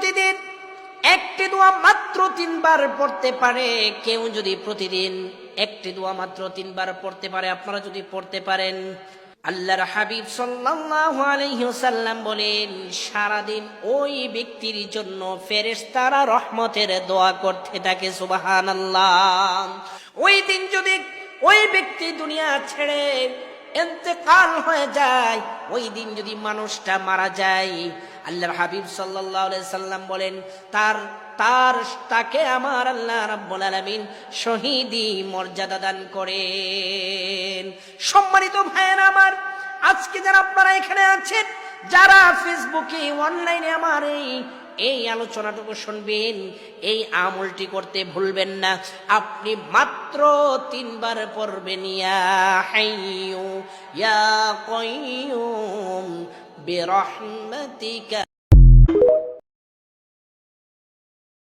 প্রতিদিন একটি দোয়া মাত্র 3 বার পড়তে পারে, কেউ যদি প্রতিদিন একটি দোয়া মাত্র 3 বার পড়তে পারে, আপনারা যদি পড়তে পারেন, আল্লাহর হাবিব সাল্লাল্লাহু আলাইহি ওয়াসাল্লাম বলেন সারাদিন ওই ব্যক্তির জন্য ফেরেশতারা রহমতের দোয়া করতে থাকে। সুবহানাল্লাহ। ওই দিন যদি ওই ব্যক্তি দুনিয়া ছেড়ে ইন্তেকাল হয়ে যায়, ওই দিন যদি মানুষটা মারা যায়, আল্লাহর হাবিব সাল্লাল্লাহু আলাইহি সাল্লাম বলেন তাকে আমার আল্লাহ রাব্বুল আলামিন শহীদি মর্যাদা দান করেন। সম্মানিত ভাইয়েরা আমার, আজকে যারা আপনারা এখানে আছেন, যারা ফেসবুকে অনলাইনে আমার এই আলোচনাটুকু শুনবেন, এই আমলটি করতে ভুলবেন না। আপনি মাত্র 3 বার পড়বেন ইয়া হাইয়ু ইয়া কাইয়ুম বিরহমাতিকা।